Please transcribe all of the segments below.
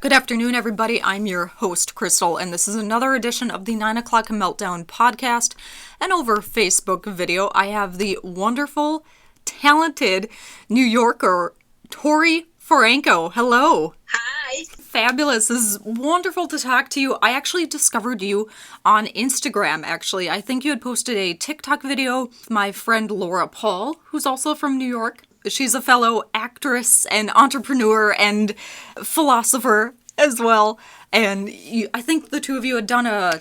Good afternoon, everybody. I'm your host, Crystal, and this is another edition of the 9 o'clock Meltdown podcast. And over Facebook video, I have the wonderful, talented New Yorker, Tori Franco. Hello. Hi. Fabulous. This is wonderful to talk to you. I actually discovered you on Instagram, actually. I think you had posted a TikTok video with my friend Laura Paul, who's also from New York. She's a fellow actress and entrepreneur and philosopher as well. And I think the two of you had done a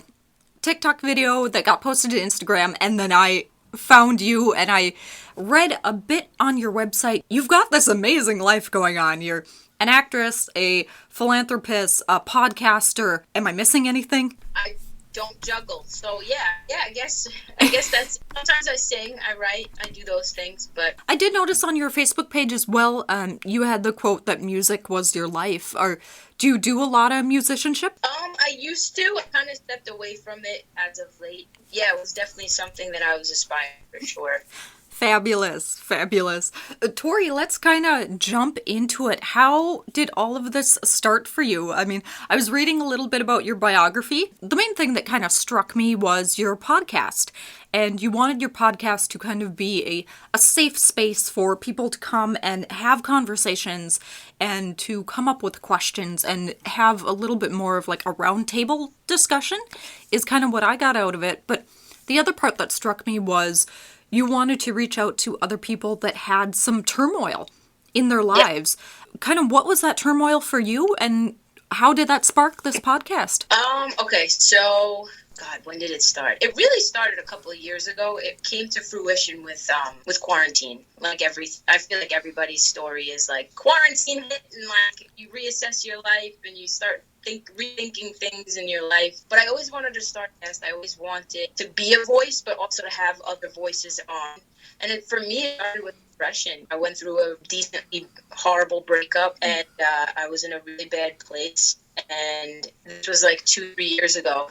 TikTok video that got posted to Instagram, and then I found you and I read a bit on your website. You've got this amazing life going on. You're an actress, a philanthropist, a podcaster. Am I missing anything? I don't juggle. So yeah, I guess that's, sometimes I sing, I write, I do those things, but I did notice on your Facebook page as well, you had the quote that music was your life. Do you do a lot of musicianship? I used to. I kind of stepped away from it as of late. Yeah, it was definitely something that I was aspiring for sure. Fabulous. Tori, let's kind of jump into it. How did all of this start for you? I mean, I was reading a little bit about your biography. The main thing that kind of struck me was your podcast. And you wanted your podcast to kind of be a safe space for people to come and have conversations and to come up with questions and have a little bit more of like a roundtable discussion is kind of what I got out of it. But the other part that struck me was you wanted to reach out to other people that had some turmoil in their lives. Yep. Kind of what was that turmoil for you, and how did that spark this podcast? Okay, so God, when did it start? It really started a couple of years ago. It came to fruition with quarantine. I feel like everybody's story is like quarantine hit, and like you reassess your life and you start rethinking things in your life. But I always wanted to start a podcast. I always wanted to be a voice, but also to have other voices on. And for me, it started with depression. I went through a decently horrible breakup, and I was in a really bad place. And this was like 2-3 years ago.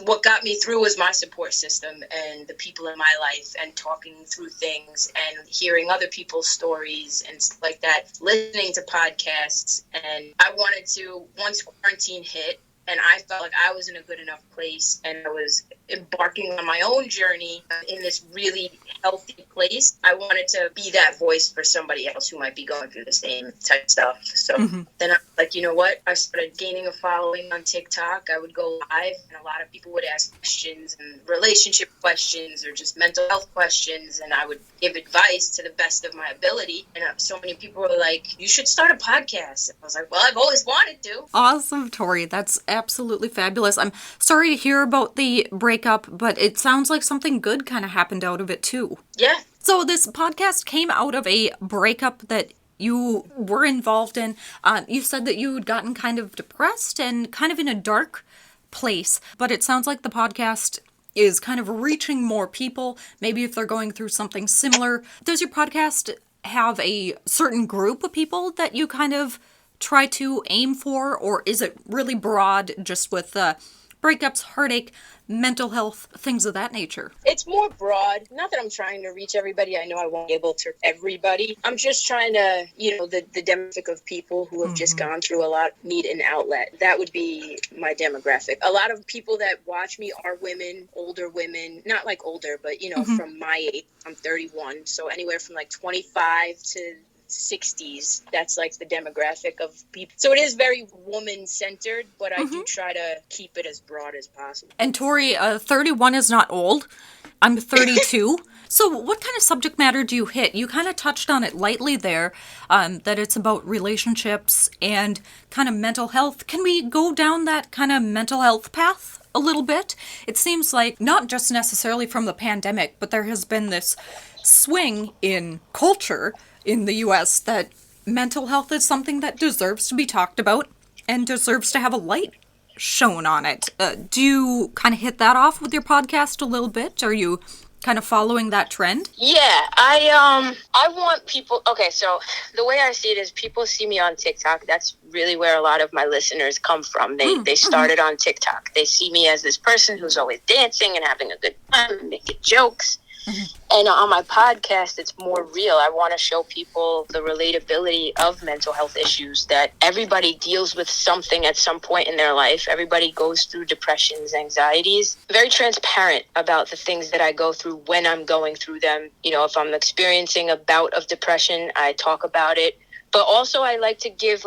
What got me through was my support system and the people in my life, and talking through things and hearing other people's stories and stuff like that, listening to podcasts. And I wanted to, once quarantine hit, and I felt like I was in a good enough place and I was embarking on my own journey in this really healthy place, I wanted to be that voice for somebody else who might be going through the same type of stuff. So then I was like, you know what? I started gaining a following on TikTok. I would go live and a lot of people would ask questions, and relationship questions or just mental health questions, and I would give advice to the best of my ability. And so many people were like, you should start a podcast. And I was like, well, I've always wanted to. Awesome, Tori. That's absolutely fabulous. I'm sorry to hear about the breakup, but it sounds like something good kind of happened out of it too. Yeah. So this podcast came out of a breakup that you were involved in. You said that you had gotten kind of depressed and kind of in a dark place, but it sounds like the podcast is kind of reaching more people, maybe if they're going through something similar. Does your podcast have a certain group of people that you kind of try to aim for, or is it really broad, just with breakups, heartache, mental health, things of that nature? It's more broad. Not that I'm trying to reach everybody. I know I won't be able to everybody. I'm just trying to, the demographic of people who have just gone through a lot need an outlet. That would be my demographic. A lot of people that watch me are women, older women, not like older, but, from my age. I'm 31. So anywhere from like 25 to 60s, that's like the demographic of people. So it is very woman centered, but I do try to keep it as broad as possible. And Tori, 31 is not old. I'm 32. So what kind of subject matter do you hit? You kind of touched on it lightly there, that it's about relationships and kind of mental health. Can we go down that kind of mental health path a little bit? It seems like not just necessarily from the pandemic, but there has been this swing in culture in the U.S. that mental health is something that deserves to be talked about and deserves to have a light shown on it. Do you kind of hit that off with your podcast a little bit? Are you kind of following that trend? Yeah, I want people, okay, so the way I see it is people see me on TikTok. That's really where a lot of my listeners come from. They started on TikTok. They see me as this person who's always dancing and having a good time and making jokes. And on my podcast, it's more real. I want to show people the relatability of mental health issues, that everybody deals with something at some point in their life. Everybody goes through depressions, anxieties. Very transparent about the things that I go through when I'm going through them. You know, if I'm experiencing a bout of depression, I talk about it. But also I like to give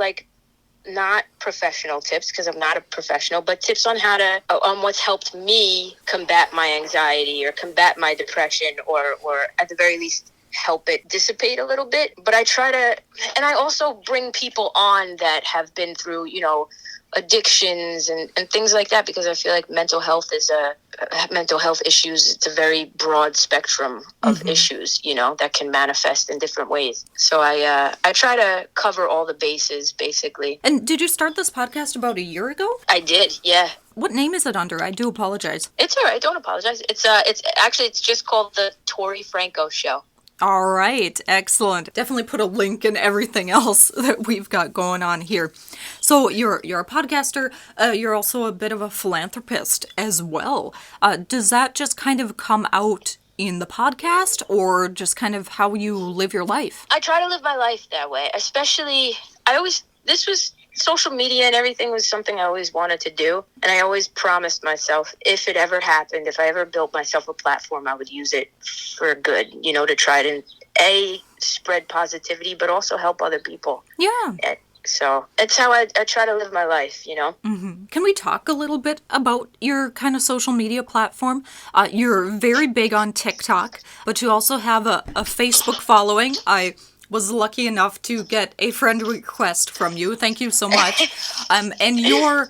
not professional tips, because I'm not a professional, but tips on on what's helped me combat my anxiety or combat my depression, or at the very least help it dissipate a little bit. But I try to, and I also bring people on that have been through, addictions and things like that, because I feel like mental health issues, it's a very broad spectrum of issues, that can manifest in different ways. So I try to cover all the bases, basically. And did you start this podcast about a year ago? I did, yeah. What name is it under? I do apologize. It's all right. Don't apologize. It's just called the Tori Franco Show. All right, excellent. Definitely put a link in everything else that we've got going on here. So you're a podcaster. You're also a bit of a philanthropist as well. Does that just kind of come out in the podcast, or just kind of how you live your life? I try to live my life that way. Especially, social media and everything was something I always wanted to do. And I always promised myself, if it ever happened, if I ever built myself a platform, I would use it for good, to try to, spread positivity, but also help other people. Yeah. So it's how I try to live my life, Mm-hmm. Can we talk a little bit about your kind of social media platform? You're very big on TikTok, but you also have a Facebook following. I was lucky enough to get a friend request from you. Thank you so much. And your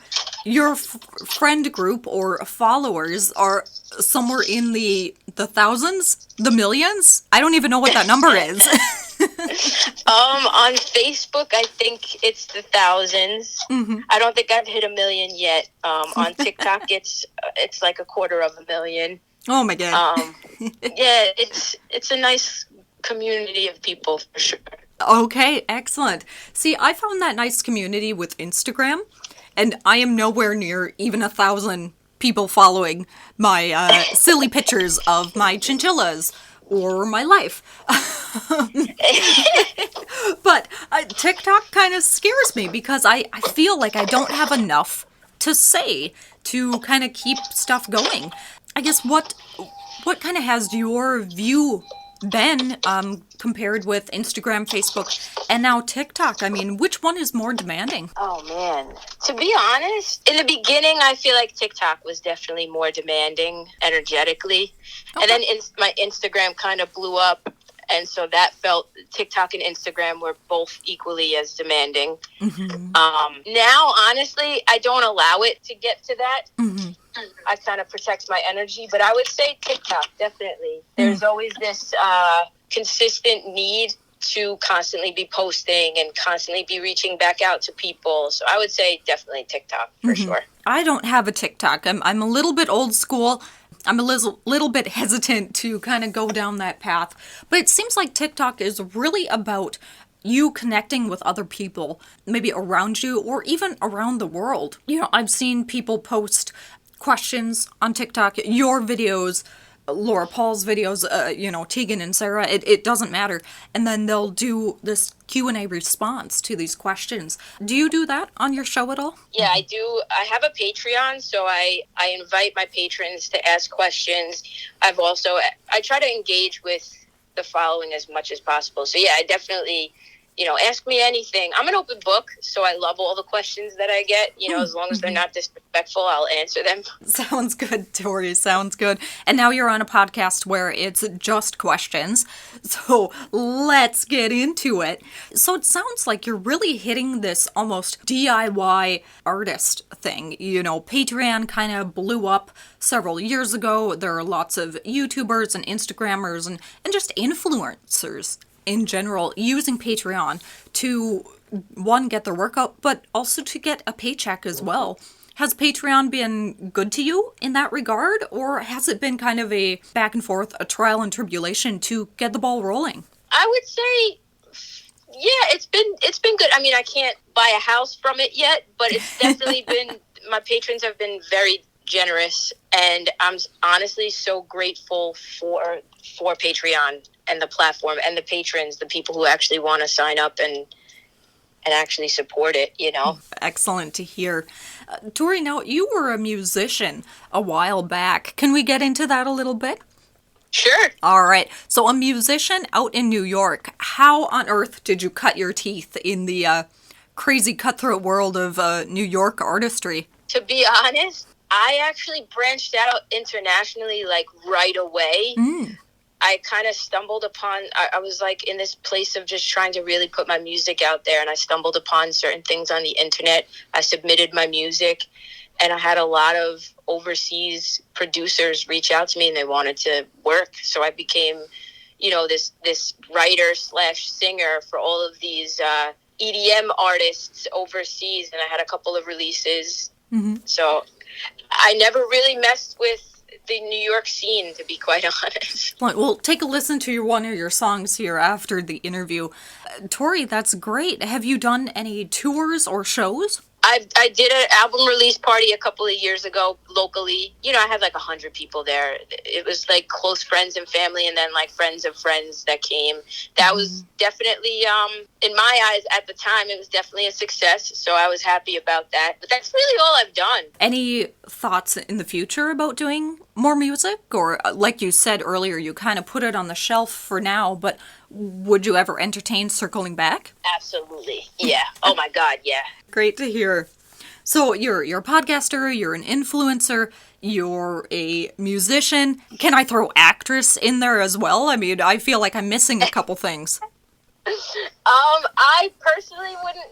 friend group or followers are somewhere in the thousands, the millions. I don't even know what that number is. On Facebook, I think it's the thousands. Mm-hmm. I don't think I've hit 1 million yet. On TikTok, it's like 250,000. Oh my God. Yeah, it's a nice community of people for sure. Okay, excellent. See, I found that nice community with Instagram, and I am nowhere near even 1,000 people following my silly pictures of my chinchillas or my life. But TikTok kind of scares me, because I feel like I don't have enough to say to kind of keep stuff going. I guess what kind of has your view been compared with Instagram, Facebook, and now TikTok? I mean, which one is more demanding? Oh, man. To be honest, in the beginning, I feel like TikTok was definitely more demanding energetically. Okay. And then my Instagram kind of blew up. And so that felt, TikTok and Instagram were both equally as demanding. Mm-hmm. Now, honestly, I don't allow it to get to that. Mm-hmm. I kind of protect my energy, but I would say TikTok, definitely. There's always this consistent need to constantly be posting and constantly be reaching back out to people. So I would say definitely TikTok for sure. I don't have a TikTok. I'm a little bit old school. I'm a little bit hesitant to kind of go down that path. But it seems like TikTok is really about you connecting with other people, maybe around you or even around the world. I've seen people post questions on TikTok, your videos, Laura Paul's videos, Tegan and Sarah, it doesn't matter. And then they'll do this Q&A response to these questions. Do you do that on your show at all? Yeah, I do. I have a Patreon, so I invite my patrons to ask questions. I try to engage with the following as much as possible. So yeah, I definitely, ask me anything. I'm an open book, so I love all the questions that I get. As long as they're not disrespectful, I'll answer them. Sounds good, Tori. Sounds good. And now you're on a podcast where it's just questions. So let's get into it. So it sounds like you're really hitting this almost DIY artist thing. Patreon kind of blew up several years ago. There are lots of YouTubers and Instagrammers and just influencers in general using Patreon to, one, get their work out, but also to get a paycheck as well. Has Patreon been good to you in that regard, or has it been kind of a back and forth, a trial and tribulation to get the ball rolling? I would say, yeah, it's been good. I mean, I can't buy a house from it yet, but it's definitely been, my patrons have been very generous, and I'm honestly so grateful for Patreon and the platform and the patrons, the people who actually want to sign up and actually support it, you know. Excellent to hear. Tori, now you were a musician a while back. Can we get into that a little bit? Sure. All right. So a musician out in New York, how on earth did you cut your teeth in the crazy cutthroat world of New York artistry? To be honest, I actually branched out internationally like right away. I kind of stumbled upon, I was like in this place of just trying to really put my music out there, and I stumbled upon certain things on the internet. I submitted my music, and I had a lot of overseas producers reach out to me, and they wanted to work. So I became, you know, this writer slash singer for all of these EDM artists overseas, and I had a couple of releases. So I never really messed with the New York scene, to be quite honest. Well, take a listen to one of your songs here after the interview. Tori, that's great. Have you done any tours or shows? I did an album release party a couple of years ago locally. You know, I had like 100 people there. It was like close friends and family, and then like friends of friends that came. That was definitely, in my eyes at the time, it was definitely a success. So I was happy about that. But that's really all I've done. Any thoughts in the future about doing more music? Or like you said earlier, you kind of put it on the shelf for now, but would you ever entertain circling back? Absolutely. Yeah. Oh my God. Yeah. Great to hear. So you're a podcaster, you're an influencer, you're a musician. Can I throw actress in there as well? I mean, I feel like I'm missing a couple things. I personally wouldn't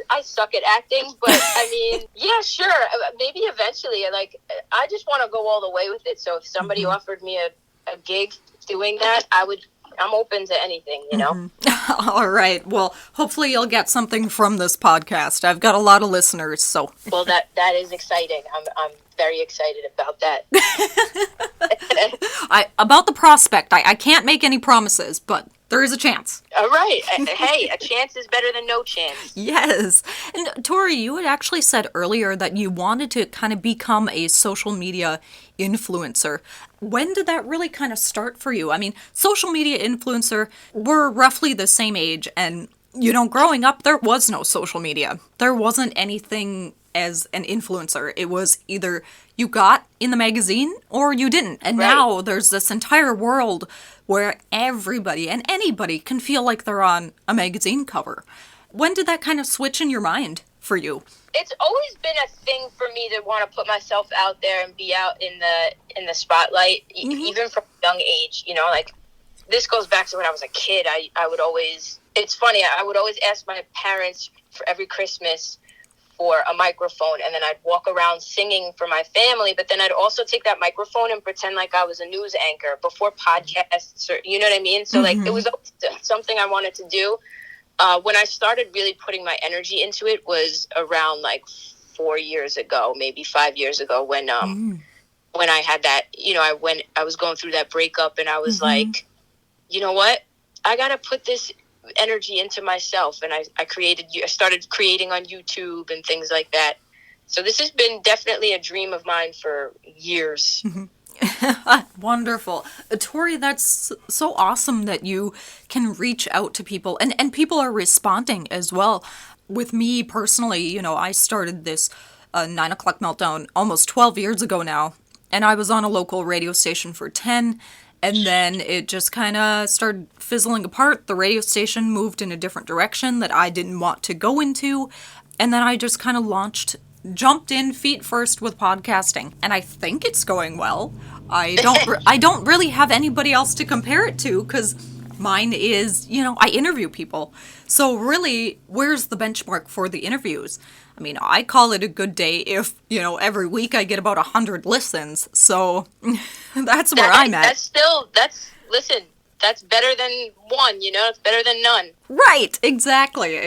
I suck at acting, but I mean, yeah, sure. Maybe eventually, like, I just want to go all the way with it. So if somebody offered me a gig doing that, I'm open to anything, you know? All right. Well, hopefully you'll get something from this podcast. I've got a lot of listeners, so. Well, that is exciting. I'm very excited about that. About the prospect, I can't make any promises, but there is a chance. All right. Hey, a chance is better than no chance. Yes. And Tori, you had actually said earlier that you wanted to kind of become a social media influencer. When did that really kind of start for you? I mean, social media influencer, we're roughly the same age, and, you know, growing up, there was no social media. There wasn't anything as an influencer. It was either you got in the magazine or you didn't. And now there's this entire world where everybody and anybody can feel like they're on a magazine cover. When did that kind of switch in your mind for you? It's always been a thing for me to want to put myself out there and be out in the spotlight, even from a young age. You know, like, this goes back to when I was a kid. I would always, it's funny, I would always ask my parents for every Christmas for a microphone, and then I'd walk around singing for my family, but then I'd also take that microphone and pretend like I was a news anchor before podcasts, or, you know what I mean? So like, it was something I wanted to do. When I started really putting my energy into it was around like 4 years ago, maybe 5 years ago, when I had that, you know, I was going through that breakup, and I was like, you know what? I got to put this energy into myself, and I started creating on YouTube and things like that. So this has been definitely a dream of mine for years. Wonderful. Tori, that's so awesome that you can reach out to people, and people are responding as well. With me personally, you know, I started this 9 o'clock meltdown almost 12 years ago now, and I was on a local radio station for 10. And then it just kind of started fizzling apart. The radio station moved in a different direction that I didn't want to go into. And then I just kind of jumped in feet first with podcasting. And I think it's going well. I don't really have anybody else to compare it to, because mine is, you know, I interview people. So really, where's the benchmark for the interviews? I mean, I call it a good day if, you know, every week I get about 100 listens. So that's where I'm at. Listen, that's better than one, you know, it's better than none. Right, exactly.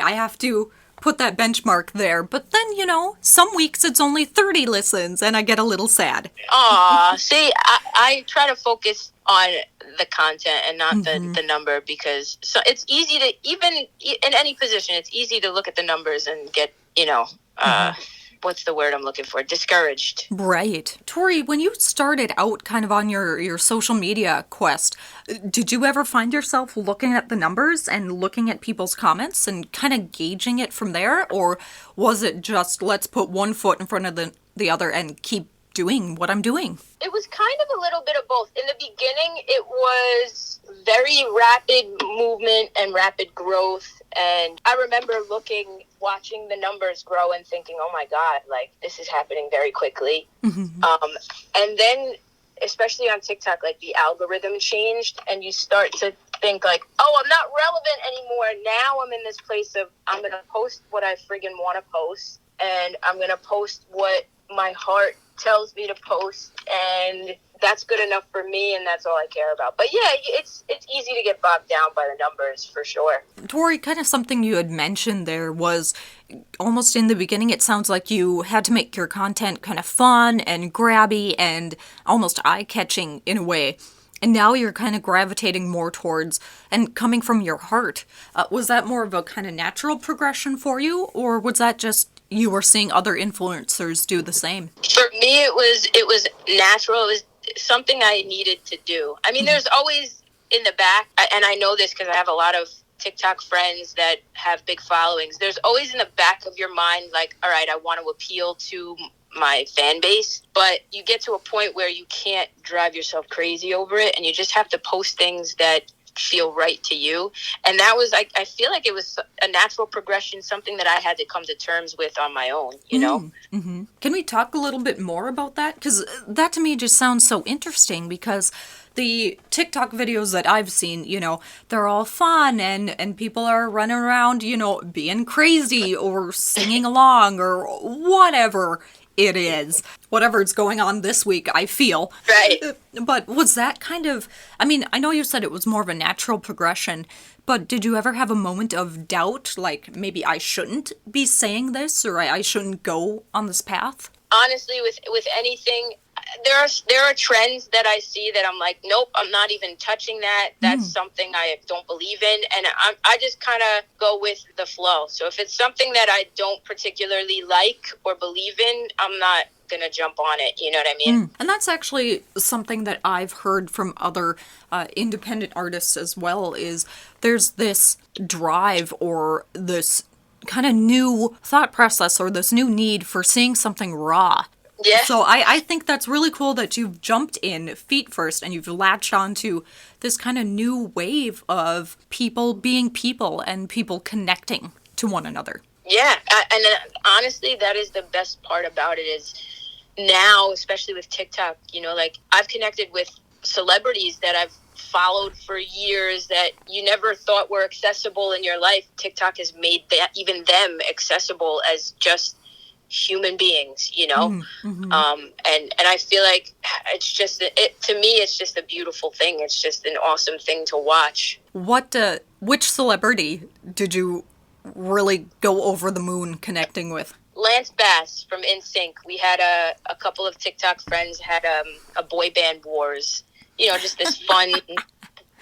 I have to put that benchmark there. But then, you know, some weeks it's only 30 listens and I get a little sad. Aw, see, I try to focus on the content and not the number, because it's easy to, even in any position, it's easy to look at the numbers and get, you know, what's the word I'm looking for? Discouraged. Right. Tori, when you started out kind of on your social media quest, did you ever find yourself looking at the numbers and looking at people's comments and kind of gauging it from there? Or was it just, let's put one foot in front of the other and keep doing what I'm doing? It was kind of a little bit of both. In the beginning, it was very rapid movement and rapid growth. And I remember watching the numbers grow and thinking, oh my God, like this is happening very quickly. And then, especially on TikTok, like the algorithm changed and you start to think like, oh, I'm not relevant anymore. Now I'm in this place of, I'm going to post what I friggin' want to post. And I'm going to post what my heart tells me to post, and that's good enough for me, and that's all I care about. But yeah, it's easy to get bogged down by the numbers, for sure. Tori, kind of something you had mentioned there was almost in the beginning, it sounds like you had to make your content kind of fun and grabby and almost eye-catching in a way. And now you're kind of gravitating more towards and coming from your heart. Was that more of a kind of natural progression for you, or was that just you were seeing other influencers do the same? For me, it was natural. It was something I needed to do. I mean, there's always in the back, and I know this because I have a lot of TikTok friends that have big followings. There's always in the back of your mind, like, all right, I want to appeal to my fan base, but you get to a point where you can't drive yourself crazy over it, and you just have to post things that feel right to you. And that was, I feel like it was a natural progression, something that I had to come to terms with on my own, you know? Mm-hmm. Can we talk a little bit more about that? Because that to me just sounds so interesting, because the TikTok videos that I've seen, you know, they're all fun and people are running around, you know, being crazy or singing along or whatever it is. Whatever's going on this week, I feel. Right. But was that kind of, I mean, I know you said it was more of a natural progression, but did you ever have a moment of doubt, like maybe I shouldn't be saying this or I shouldn't go on this path? Honestly, with anything, there are trends that I see that I'm like, nope, I'm not even touching that. That's something I don't believe in. And I just kind of go with the flow. So if it's something that I don't particularly like or believe in, I'm not going to jump on it. You know what I mean? And that's actually something that I've heard from other independent artists as well, is there's this drive or this kind of new thought process or this new need for seeing something raw. Yeah. So I think that's really cool that you've jumped in feet first and you've latched onto this kind of new wave of people being people and people connecting to one another. Yeah. And honestly, that is the best part about it is now, especially with TikTok, you know, like I've connected with celebrities that I've followed for years that you never thought were accessible in your life. TikTok has made that, even them, accessible as just human beings, you know. And I feel like it's just to me it's just a beautiful thing. It's just an awesome thing to watch. Which celebrity did you really go over the moon connecting with? Lance Bass from NSYNC. We had a couple of TikTok friends had a boy band wars, you know, just this fun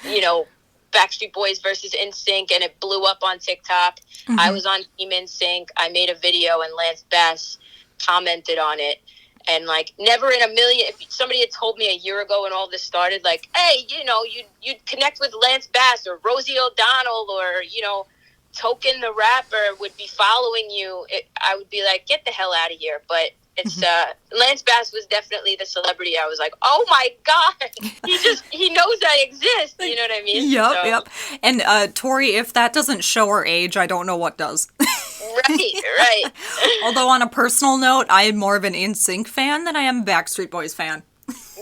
you know, Backstreet Boys versus NSYNC, and it blew up on TikTok. I was on Team NSYNC. I made a video, and Lance Bass commented on it. And like, never in a million, if somebody had told me a year ago when all this started, like, hey, you know, you'd connect with Lance Bass or Rosie O'Donnell or, you know, Token the rapper would be following you, I would be like, get the hell out of here. But it's Lance Bass was definitely the celebrity. I was like, oh my God, he knows I exist. You know what I mean? Yep. And Tori, if that doesn't show her age, I don't know what does. Right. Although on a personal note, I am more of an NSYNC fan than I am a Backstreet Boys fan.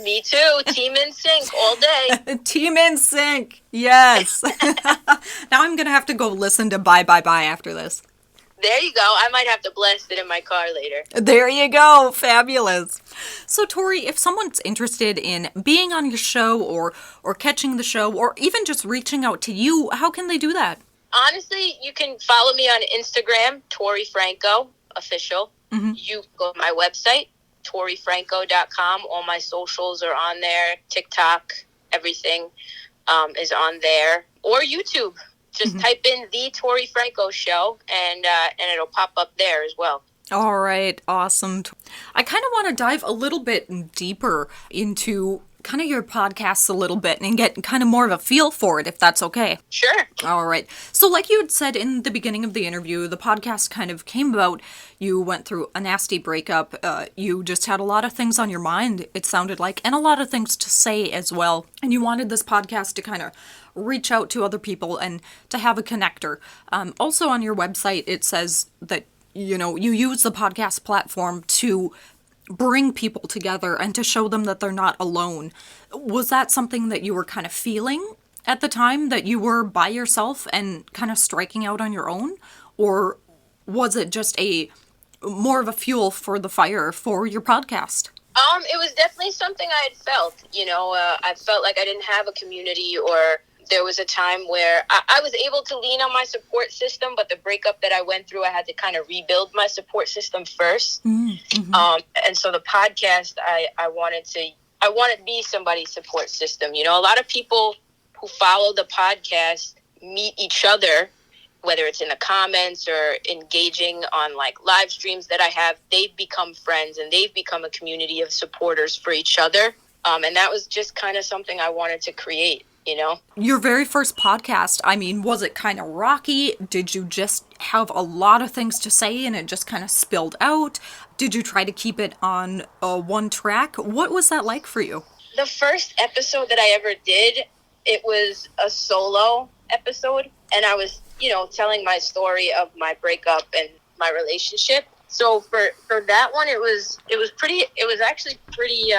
Me too. Team NSYNC all day. Team NSYNC. Yes. Now I'm going to have to go listen to Bye Bye Bye after this. There you go. I might have to blast it in my car later. There you go. Fabulous. So, Tori, if someone's interested in being on your show or catching the show or even just reaching out to you, how can they do that? Honestly, you can follow me on Instagram, Tori Franco Official. You go to my website, ToriFranco.com. All my socials are on there. TikTok, everything is on there. Or YouTube. Just type in The Tori Franco Show, and it'll pop up there as well. All right, awesome. I kind of want to dive a little bit deeper into kind of your podcasts a little bit and get kind of more of a feel for it, if that's okay. Sure. All right. So like you had said in the beginning of the interview, the podcast kind of came about. You went through a nasty breakup. You just had a lot of things on your mind, it sounded like, and a lot of things to say as well. And you wanted this podcast to kind of reach out to other people and to have a connector. Also on your website, it says that, you know, you use the podcast platform to bring people together and to show them that they're not alone. Was that something that you were kind of feeling at the time, that you were by yourself and kind of striking out on your own? Or was it just more of a fuel for the fire for your podcast? It was definitely something I had felt. I felt like I didn't have a community, or there was a time where I was able to lean on my support system, but the breakup that I went through, I had to kind of rebuild my support system first. Mm-hmm. And so the podcast, I wanted to be somebody's support system. You know, a lot of people who follow the podcast meet each other, whether it's in the comments or engaging on like live streams that I have. They've become friends and they've become a community of supporters for each other. And that was just kind of something I wanted to create. You know, your very first podcast, I mean, was it kind of rocky? Did you just have a lot of things to say and it just kind of spilled out? Did you try to keep it on one track? What was that like for you? The first episode that I ever did, it was a solo episode, and I was, telling my story of my breakup and my relationship. So for that one, it was actually pretty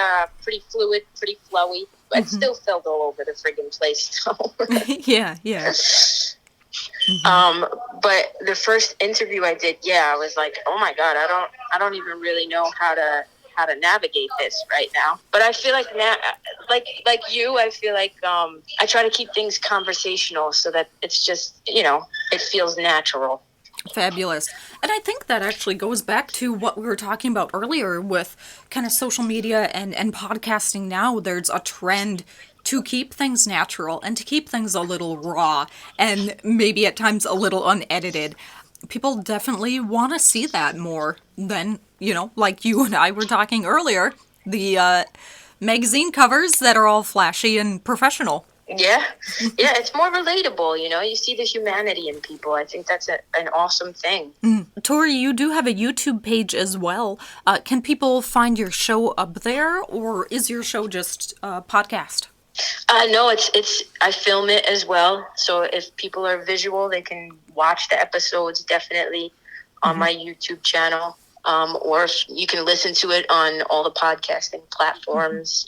fluid, pretty flowy. But Mm-hmm. still felt all over the friggin' place. So. Yeah. Mm-hmm. But the first interview I did, I was like, oh my God, I don't even really know how to navigate this right now. But I feel like now, like you, I feel like I try to keep things conversational so that it's just, it feels natural. Fabulous. And I think that actually goes back to what we were talking about earlier with kind of social media and podcasting now. There's a trend to keep things natural and to keep things a little raw and maybe at times a little unedited. People definitely want to see that more than, like you and I were talking earlier, the magazine covers that are all flashy and professional. Yeah, it's more relatable, you see the humanity in people. I think that's an awesome thing. Tori, you do have a YouTube page as well. Can people find your show up there, or is your show just a podcast? No, it's I film it as well. So if people are visual, they can watch the episodes definitely on my YouTube channel. Or you can listen to it on all the podcasting platforms,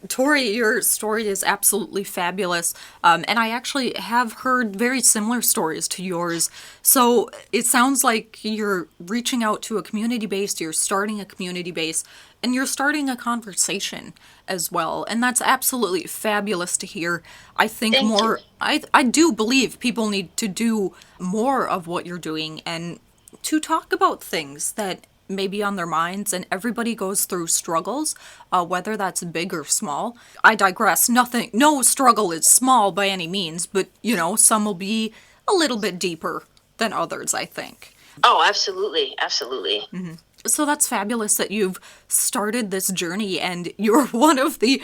Tori, your story is absolutely fabulous, and I actually have heard very similar stories to yours. So it sounds like you're reaching out to a community base, you're starting a community base, and you're starting a conversation as well, and that's absolutely fabulous to hear. I think I do believe people need to do more of what you're doing and to talk about things that may be on their minds, and everybody goes through struggles, whether that's big or small. I digress. No struggle is small by any means, but, some will be a little bit deeper than others, I think. Oh, absolutely. Mm-hmm. So that's fabulous that you've started this journey and you're one of the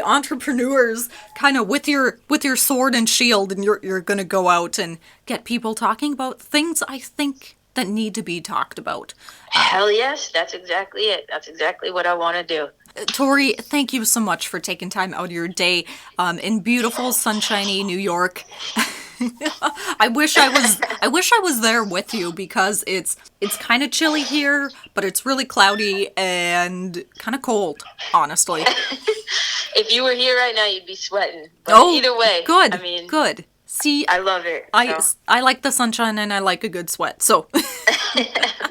entrepreneurs kind of with your sword and shield, and you're going to go out and get people talking about things, I think, that need to be talked about. Hell yes, that's exactly it. That's exactly what I want to do. Tori, thank you so much for taking time out of your day in beautiful, sunshiny New York. I wish I was there with you, because it's kind of chilly here, but it's really cloudy and kind of cold, honestly. If you were here right now, you'd be sweating. But either way, good. I mean, good. See, I love it. I like the sunshine and I like a good sweat. So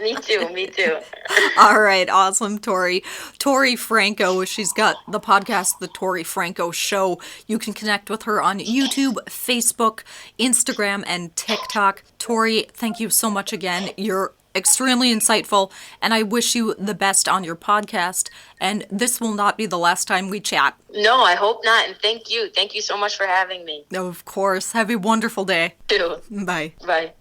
Me too. All right, awesome, Tori. Tori Franco, she's got the podcast, The Tori Franco Show. You can connect with her on YouTube, Facebook, Instagram, and TikTok. Tori, thank you so much again. You're extremely insightful, and I wish you the best on your podcast. And this will not be the last time we chat. No, I hope not. And thank you. Thank you so much for having me. Of course. Have a wonderful day. You too. Bye. Bye.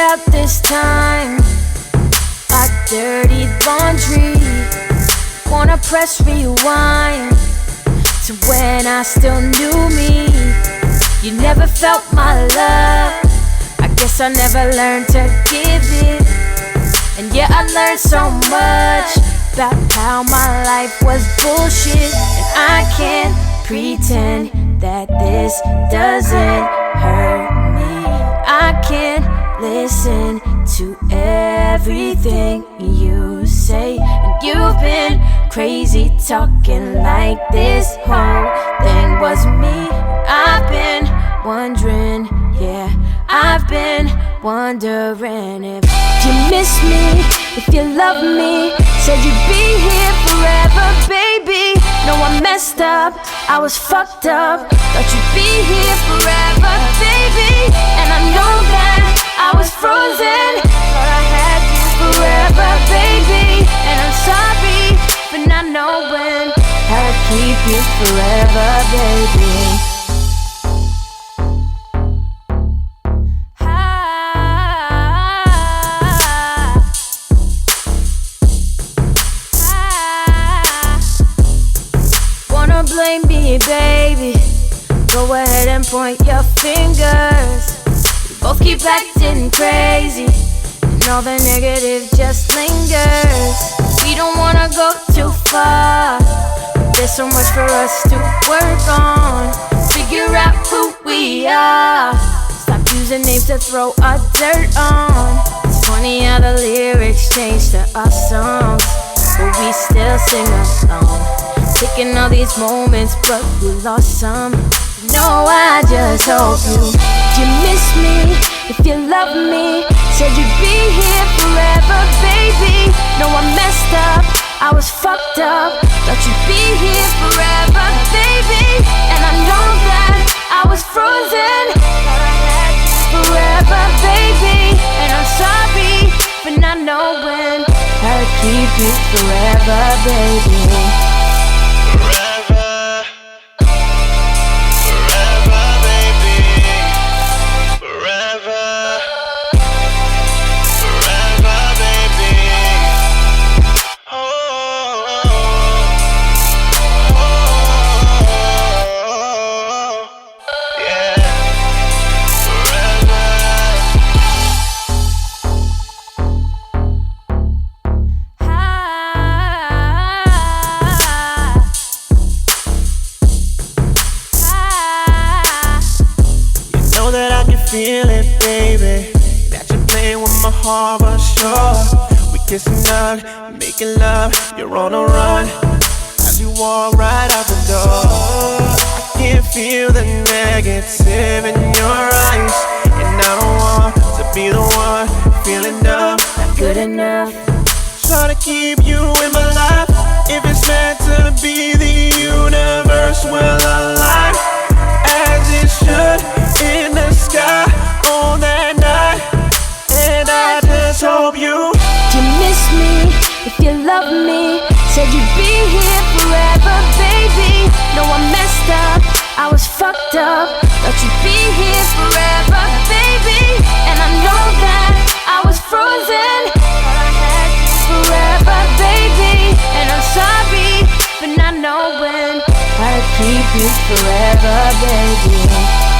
out this time like dirty laundry. Wanna press rewind to when I still knew me. You never felt my love, I guess I never learned to give it. And yeah, I learned so much about how my life was bullshit. And I can't pretend that this doesn't hurt me. I can't listen to everything you say. And you've been crazy talking like this whole thing was me. I've been wondering, yeah, I've been wondering if you miss me, if you love me. Said you'd be here forever, baby. No, I messed up, I was fucked up. Thought you'd be here forever, baby. And I know that I was frozen. Thought I had you forever, baby. And I'm sorry for not knowing how to keep you forever, baby. Blame me, baby. Go ahead and point your fingers. We both keep acting crazy, and all the negative just lingers. We don't wanna go too far, but there's so much for us to work on. Figure out who we are. Stop using names to throw our dirt on. It's funny how the lyrics change to our songs, but we still sing along. Taking all these moments, but we lost some. No, I just hope you miss me, if you love me. Said you'd be here forever, baby. No, I messed up, I was fucked up. Thought you'd be here forever, baby. And I know that I was frozen. Thought I had you forever, baby. And I'm sorry for not knowing how to keep you forever, baby. Feel it, baby, that you're playing with my heart, but sure. We kissing up, making love, you're on a run as you walk right out the door. I can feel the negative in your eyes, and I don't want to be the one feeling dumb, not good enough. Trying to keep you in my life. If it's meant to be, the universe will align as it should in the sky on that night. And I just hope you miss me, if you love me. Said you'd be here forever, baby. No, I messed up, I was fucked up. Thought you'd be here forever, baby. And I know that I was frozen. Thought I had you forever, baby. And I'm sorry for not knowing how to keep you forever, baby.